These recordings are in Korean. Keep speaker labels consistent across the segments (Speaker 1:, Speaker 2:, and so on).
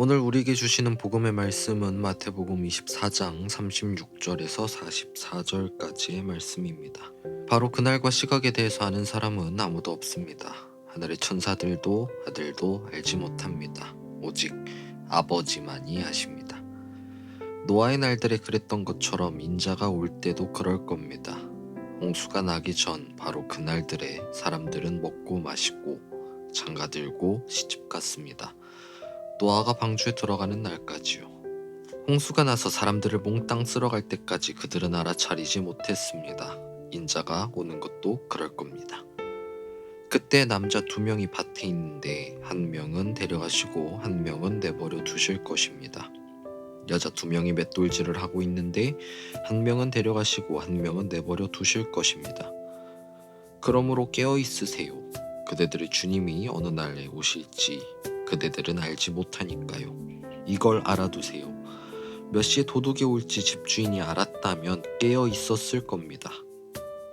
Speaker 1: 오늘 우리에게 주시는 복음의 말씀은 마태복음 24장 36절에서 44절까지의 말씀입니다. 바로 그날과 시각에 대해서 아는 사람은 아무도 없습니다. 하늘의 천사들도 아들도 알지 못합니다. 오직 아버지만이 아십니다. 노아의 날들에 그랬던 것처럼 인자가 올 때도 그럴 겁니다. 홍수가 나기 전 바로 그날들에 사람들은 먹고 마시고 장가들고 시집 갔습니다. 노아가 방주에 들어가는 날까지요. 홍수가 나서 사람들을 몽땅 쓸어갈 때까지 그들은 알아차리지 못했습니다. 인자가 오는 것도 그럴 겁니다. 그때 남자 2명이 밭에 있는데 한 명은 데려가시고 한 명은 내버려 두실 것입니다. 여자 2명이 맷돌질을 하고 있는데 한 명은 데려가시고 한 명은 내버려 두실 것입니다. 그러므로 깨어 있으세요. 그대들의 주님이 어느 날에 오실지 그대들은 알지 못하니까요. 이걸 알아두세요. 몇 시에 도둑이 올지 집주인이 알았다면 깨어 있었을 겁니다.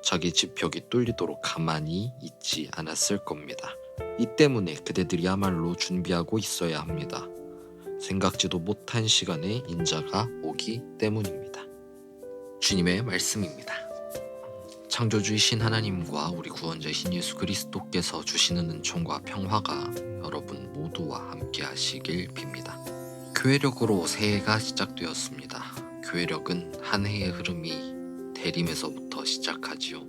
Speaker 1: 자기 집 벽이 뚫리도록 가만히 있지 않았을 겁니다. 이 때문에 그대들이야말로 준비하고 있어야 합니다. 생각지도 못한 시간에 인자가 오기 때문입니다. 주님의 말씀입니다. 창조주이신 하나님과 우리 구원자이신 예수 그리스도께서 주시는 은총과 평화가 여러분 모두와 함께 하시길 빕니다. 교회력으로 새해가 시작되었습니다. 교회력은 한 해의 흐름이 대림에서부터 시작하지요.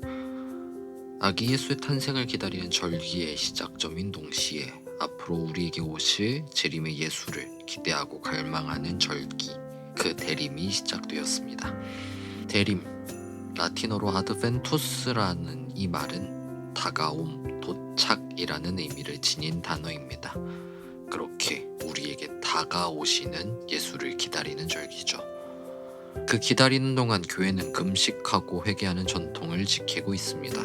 Speaker 1: 아기 예수의 탄생을 기다리는 절기의 시작점인 동시에 앞으로 우리에게 오실 재림의 예수를 기대하고 갈망하는 절기, 그 대림이 시작되었습니다. 대림, 라틴어로 아드벤투스라는 이 말은 다가옴, 도착이라는 의미를 지닌 단어입니다. 그렇게 우리에게 다가오시는 예수를 기다리는 절기죠. 그 기다리는 동안 교회는 금식하고 회개하는 전통을 지키고 있습니다.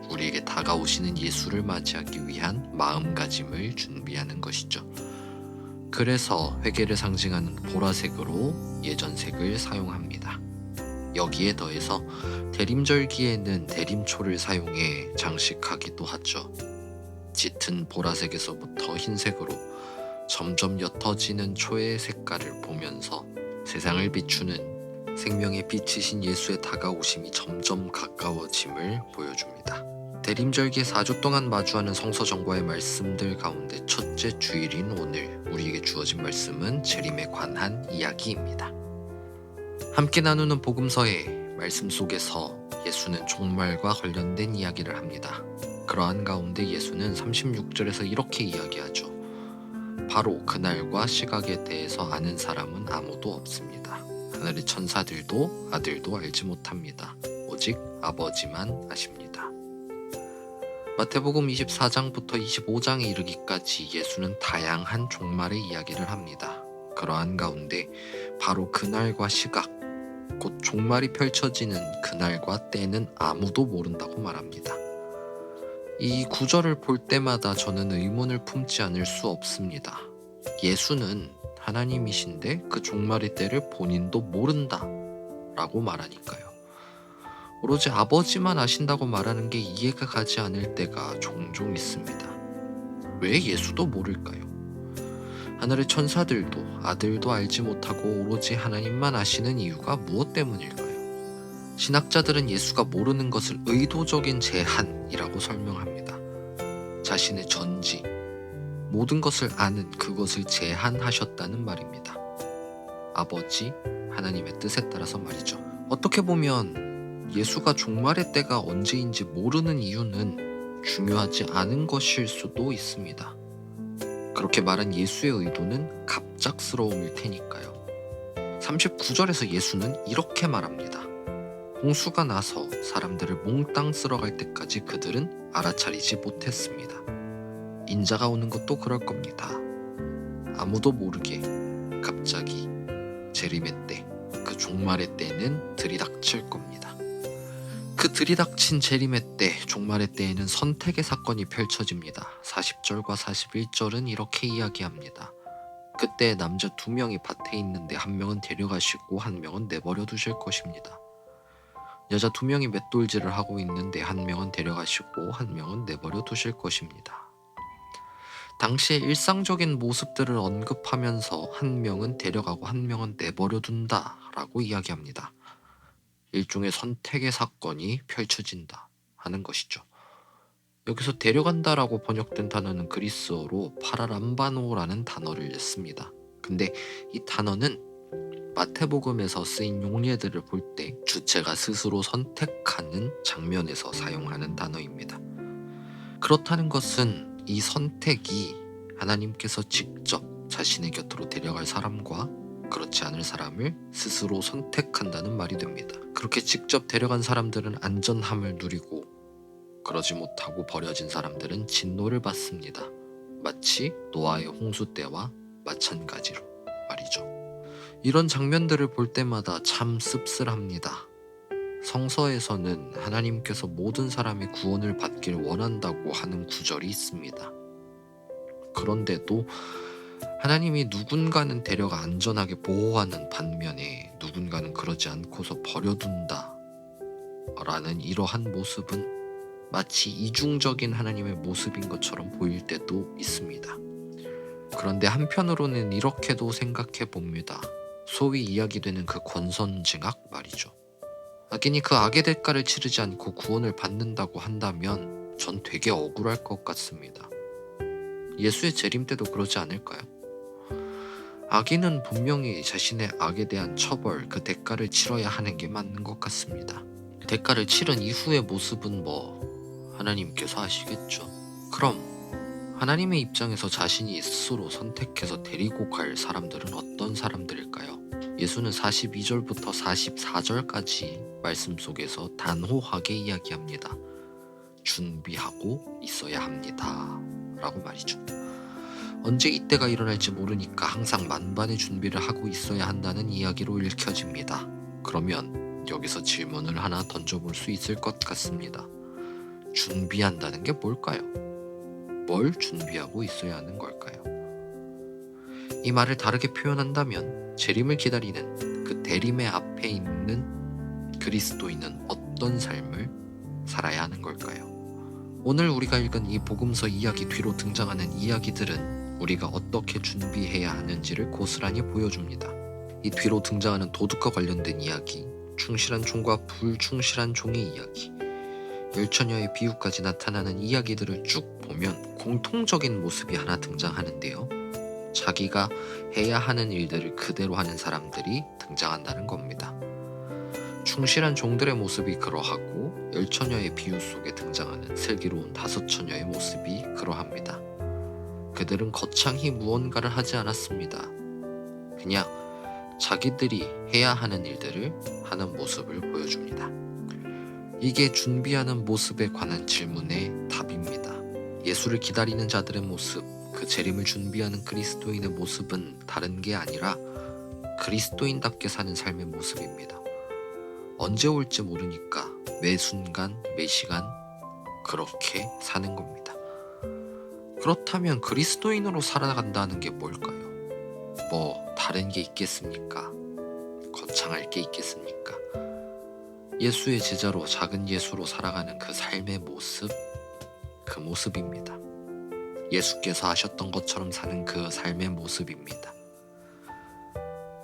Speaker 1: 우리에게 다가오시는 예수를 맞이하기 위한 마음가짐을 준비하는 것이죠. 그래서 회개를 상징하는 보라색으로 예전색을 사용합니다. 여기에 더해서 대림절기에는 대림초를 사용해 장식하기도 하죠. 짙은 보라색에서부터 흰색으로 점점 옅어지는 초의 색깔을 보면서 세상을 비추는 생명의 빛이신 예수의 다가오심이 점점 가까워짐을 보여줍니다. 대림절기에 4주 동안 마주하는 성서정과의 말씀들 가운데 첫째 주일인 오늘 우리에게 주어진 말씀은 재림에 관한 이야기입니다. 함께 나누는 복음서의 말씀 속에서 예수는 종말과 관련된 이야기를 합니다. 그러한 가운데 예수는 36절에서 이렇게 이야기하죠. 바로 그날과 시각에 대해서 아는 사람은 아무도 없습니다. 하늘의 천사들도 아들도 알지 못합니다. 오직 아버지만 아십니다. 마태복음 24장부터 25장에 이르기까지 예수는 다양한 종말의 이야기를 합니다. 그러한 가운데 바로 그날과 시각, 곧 종말이 펼쳐지는 그날과 때는 아무도 모른다고 말합니다. 이 구절을 볼 때마다 저는 의문을 품지 않을 수 없습니다. 예수는 하나님이신데 그 종말의 때를 본인도 모른다 라고 말하니까요. 오로지 아버지만 아신다고 말하는 게 이해가 가지 않을 때가 종종 있습니다. 왜 예수도 모를까요? 하늘의 천사들도 아들도 알지 못하고 오로지 하나님만 아시는 이유가 무엇 때문일까요? 신학자들은 예수가 모르는 것을 의도적인 제한이라고 설명합니다. 자신의 전지, 모든 것을 아는 그것을 제한하셨다는 말입니다. 아버지, 하나님의 뜻에 따라서 말이죠. 어떻게 보면 예수가 종말의 때가 언제인지 모르는 이유는 중요하지 않은 것일 수도 있습니다. 그렇게 말한 예수의 의도는 갑작스러움일 테니까요. 39절에서 예수는 이렇게 말합니다. 홍수가 나서 사람들을 몽땅 쓸어갈 때까지 그들은 알아차리지 못했습니다. 인자가 오는 것도 그럴 겁니다. 아무도 모르게 갑자기 재림의 때, 그 종말의 때는 들이닥칠 겁니다. 그 들이닥친 재림의 때, 종말의 때에는 선택의 사건이 펼쳐집니다. 40절과 41절은 이렇게 이야기합니다. 그때 남자 2명이 밭에 있는데 한 명은 데려가시고 한 명은 내버려 두실 것입니다. 여자 2명이 맷돌질을 하고 있는데 한 명은 데려가시고 한 명은 내버려 두실 것입니다. 당시의 일상적인 모습들을 언급하면서 한 명은 데려가고 한 명은 내버려 둔다 라고 이야기합니다. 일종의 선택의 사건이 펼쳐진다 하는 것이죠. 여기서 데려간다라고 번역된 단어는 그리스어로 파라람바노라는 단어를 씁니다. 근데 이 단어는 마태복음에서 쓰인 용례들을 볼 때 주체가 스스로 선택하는 장면에서 사용하는 단어입니다. 그렇다는 것은 이 선택이 하나님께서 직접 자신의 곁으로 데려갈 사람과 그렇지 않을 사람을 스스로 선택한다는 말이 됩니다. 그렇게 직접 데려간 사람들은 안전함을 누리고 그러지 못하고 버려진 사람들은 진노를 받습니다. 마치 노아의 홍수 때와 마찬가지로 말이죠. 이런 장면들을 볼 때마다 참 씁쓸합니다. 성서에서는 하나님께서 모든 사람의 구원을 받길 원한다고 하는 구절이 있습니다. 그런데도 하나님이 누군가는 데려가 안전하게 보호하는 반면에 누군가는 그러지 않고서 버려둔다 라는 이러한 모습은 마치 이중적인 하나님의 모습인 것처럼 보일 때도 있습니다. 그런데 한편으로는 이렇게도 생각해 봅니다. 소위 이야기되는 그 권선징악 말이죠. 악인이 그 악의 대가를 치르지 않고 구원을 받는다고 한다면 전 되게 억울할 것 같습니다. 예수의 재림 때도 그러지 않을까요? 악인은 분명히 자신의 악에 대한 처벌, 그 대가를 치러야 하는 게 맞는 것 같습니다. 대가를 치른 이후의 모습은 하나님께서 아시겠죠. 그럼 하나님의 입장에서 자신이 스스로 선택해서 데리고 갈 사람들은 어떤 사람들일까요? 예수는 42절부터 44절까지 말씀 속에서 단호하게 이야기합니다. 준비하고 있어야 합니다 라고 말이죠. 언제 이때가 일어날지 모르니까 항상 만반의 준비를 하고 있어야 한다는 이야기로 읽혀집니다. 그러면 여기서 질문을 하나 던져볼 수 있을 것 같습니다. 준비한다는 게 뭘까요? 뭘 준비하고 있어야 하는 걸까요? 이 말을 다르게 표현한다면 재림을 기다리는 그 대림의 앞에 있는 그리스도인은 어떤 삶을 살아야 하는 걸까요? 오늘 우리가 읽은 이 복음서 이야기 뒤로 등장하는 이야기들은 우리가 어떻게 준비해야 하는지를 고스란히 보여줍니다. 이 뒤로 등장하는 도둑과 관련된 이야기, 충실한 종과 불충실한 종의 이야기, 열처녀의 비유까지 나타나는 이야기들을 쭉 보면 공통적인 모습이 하나 등장하는데요. 자기가 해야 하는 일들을 그대로 하는 사람들이 등장한다는 겁니다. 충실한 종들의 모습이 그러하고 열처녀의 비유 속에 등장하는 슬기로운 다섯 처녀의 모습이 그러합니다. 그들은 거창히 무언가를 하지 않았습니다. 그냥 자기들이 해야 하는 일들을 하는 모습을 보여줍니다. 이게 준비하는 모습에 관한 질문의 답입니다. 예수를 기다리는 자들의 모습, 그 재림을 준비하는 그리스도인의 모습은 다른 게 아니라 그리스도인답게 사는 삶의 모습입니다. 언제 올지 모르니까 매 순간, 매 시간 그렇게 사는 겁니다. 그렇다면 그리스도인으로 살아간다는 게 뭘까요? 다른 게 있겠습니까? 거창할 게 있겠습니까? 예수의 제자로 작은 예수로 살아가는 그 삶의 모습, 그 모습입니다. 예수께서 하셨던 것처럼 사는 그 삶의 모습입니다.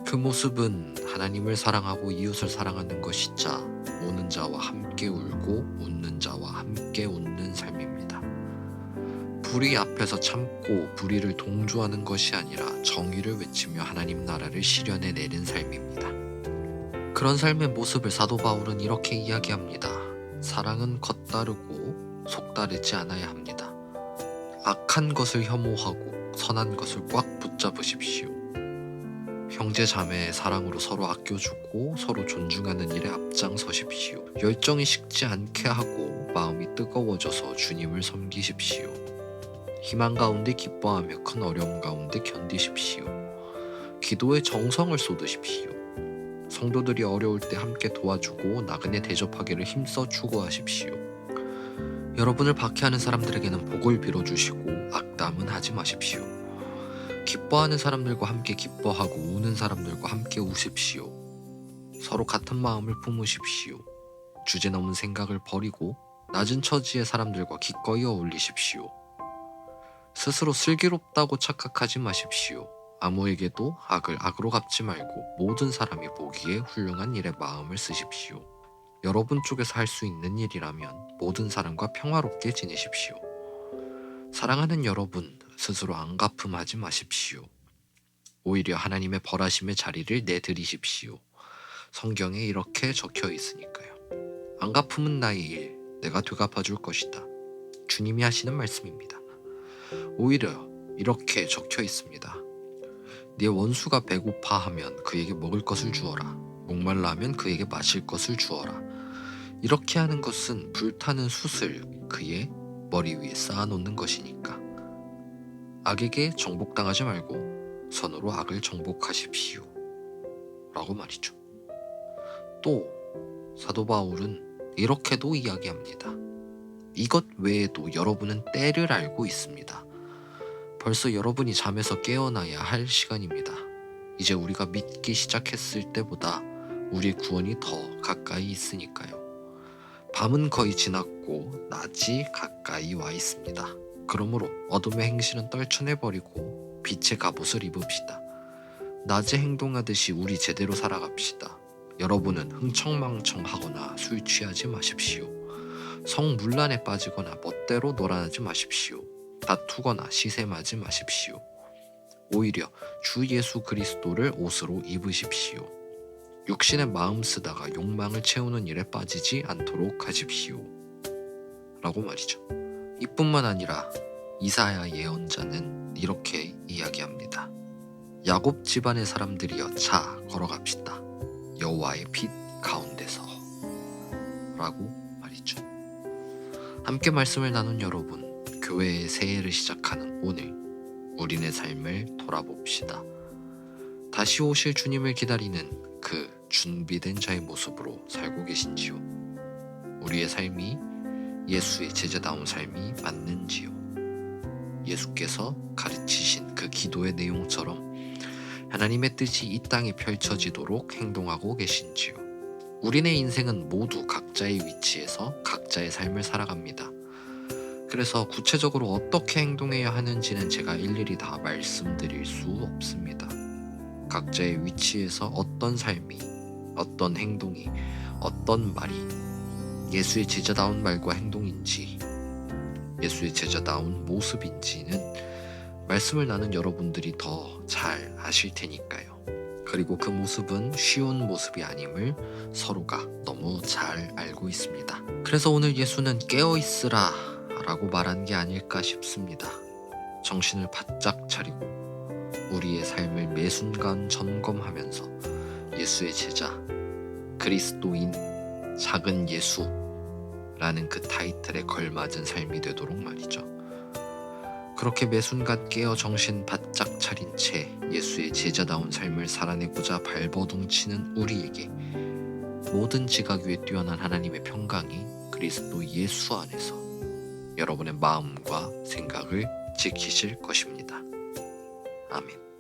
Speaker 1: 그 모습은 하나님을 사랑하고 이웃을 사랑하는 것이자 우는 자와 함께 울고 웃는 자와 함께 웃는 삶입니다. 불의 앞에서 참고 불의를 동조하는 것이 아니라 정의를 외치며 하나님 나라를 실현해 내는 삶입니다. 그런 삶의 모습을 사도 바울은 이렇게 이야기합니다. 사랑은 겉따르고 속따르지 않아야 합니다. 악한 것을 혐오하고 선한 것을 꽉 붙잡으십시오. 형제 자매의 사랑으로 서로 아껴주고 서로 존중하는 일에 앞장서십시오. 열정이 식지 않게 하고 마음이 뜨거워져서 주님을 섬기십시오. 희망 가운데 기뻐하며 큰 어려움 가운데 견디십시오. 기도에 정성을 쏟으십시오. 성도들이 어려울 때 함께 도와주고 나그네 대접하기를 힘써 추구하십시오. 여러분을 박해하는 사람들에게는 복을 빌어주시고 악담은 하지 마십시오. 기뻐하는 사람들과 함께 기뻐하고 우는 사람들과 함께 우십시오. 서로 같은 마음을 품으십시오. 주제넘은 생각을 버리고 낮은 처지의 사람들과 기꺼이 어울리십시오. 스스로 슬기롭다고 착각하지 마십시오. 아무에게도 악을 악으로 갚지 말고 모든 사람이 보기에 훌륭한 일에 마음을 쓰십시오. 여러분 쪽에서 할 수 있는 일이라면 모든 사람과 평화롭게 지내십시오. 사랑하는 여러분, 스스로 안갚음하지 마십시오. 오히려 하나님의 벌하심의 자리를 내드리십시오. 성경에 이렇게 적혀 있으니까요. 안갚음은 나의 일, 내가 되갚아줄 것이다. 주님이 하시는 말씀입니다. 오히려 이렇게 적혀 있습니다. 네 원수가 배고파하면 그에게 먹을 것을 주어라. 목말라 하면 그에게 마실 것을 주어라. 이렇게 하는 것은 불타는 숯을 그의 머리 위에 쌓아놓는 것이니까. 악에게 정복당하지 말고 선으로 악을 정복하십시오. 라고 말이죠. 또 사도 바울은 이렇게도 이야기합니다. 이것 외에도 여러분은 때를 알고 있습니다. 벌써 여러분이 잠에서 깨어나야 할 시간입니다. 이제 우리가 믿기 시작했을 때보다 우리의 구원이 더 가까이 있으니까요. 밤은 거의 지났고 낮이 가까이 와 있습니다. 그러므로 어둠의 행실은 떨쳐내버리고 빛의 갑옷을 입읍시다. 낮에 행동하듯이 우리 제대로 살아갑시다. 여러분은 흥청망청하거나 술 취하지 마십시오. 성문란에 빠지거나 멋대로 놀아나지 마십시오. 다투거나 시샘하지 마십시오. 오히려 주 예수 그리스도를 옷으로 입으십시오. 육신의 마음 쓰다가 욕망을 채우는 일에 빠지지 않도록 하십시오. 라고 말이죠. 이뿐만 아니라 이사야 예언자는 이렇게 이야기합니다. 야곱 집안의 사람들이여 자 걸어갑시다. 여호와의 빛 가운데서 라고 말이죠. 함께 말씀을 나눈 여러분, 교회의 새해를 시작하는 오늘 우리네 삶을 돌아봅시다. 다시 오실 주님을 기다리는 그 준비된 자의 모습으로 살고 계신지요? 우리의 삶이 예수의 제자다운 삶이 맞는지요? 예수께서 가르치신 그 기도의 내용처럼 하나님의 뜻이 이 땅에 펼쳐지도록 행동하고 계신지요? 우리네 인생은 모두 각자의 위치에서 각자의 삶을 살아갑니다. 그래서 구체적으로 어떻게 행동해야 하는지는 제가 일일이 다 말씀드릴 수 없습니다. 각자의 위치에서 어떤 삶이, 어떤 행동이, 어떤 말이 예수의 제자다운 말과 행동인지, 예수의 제자다운 모습인지는 말씀을 나눈 여러분들이 더 잘 아실 테니까요. 그리고 그 모습은 쉬운 모습이 아님을 서로가 너무 잘 알고 있습니다. 그래서 오늘 예수는 깨어있으라 라고 말한 게 아닐까 싶습니다. 정신을 바짝 차리고 우리의 삶을 매 순간 점검하면서 예수의 제자, 그리스도인, 작은 예수라는 그 타이틀에 걸맞은 삶이 되도록 말이죠. 그렇게 매 순간 깨어 정신 바짝 차린 채 예수의 제자다운 삶을 살아내고자 발버둥치는 우리에게 모든 지각 위에 뛰어난 하나님의 평강이 그리스도 예수 안에서 여러분의 마음과 생각을 지키실 것입니다. 아멘.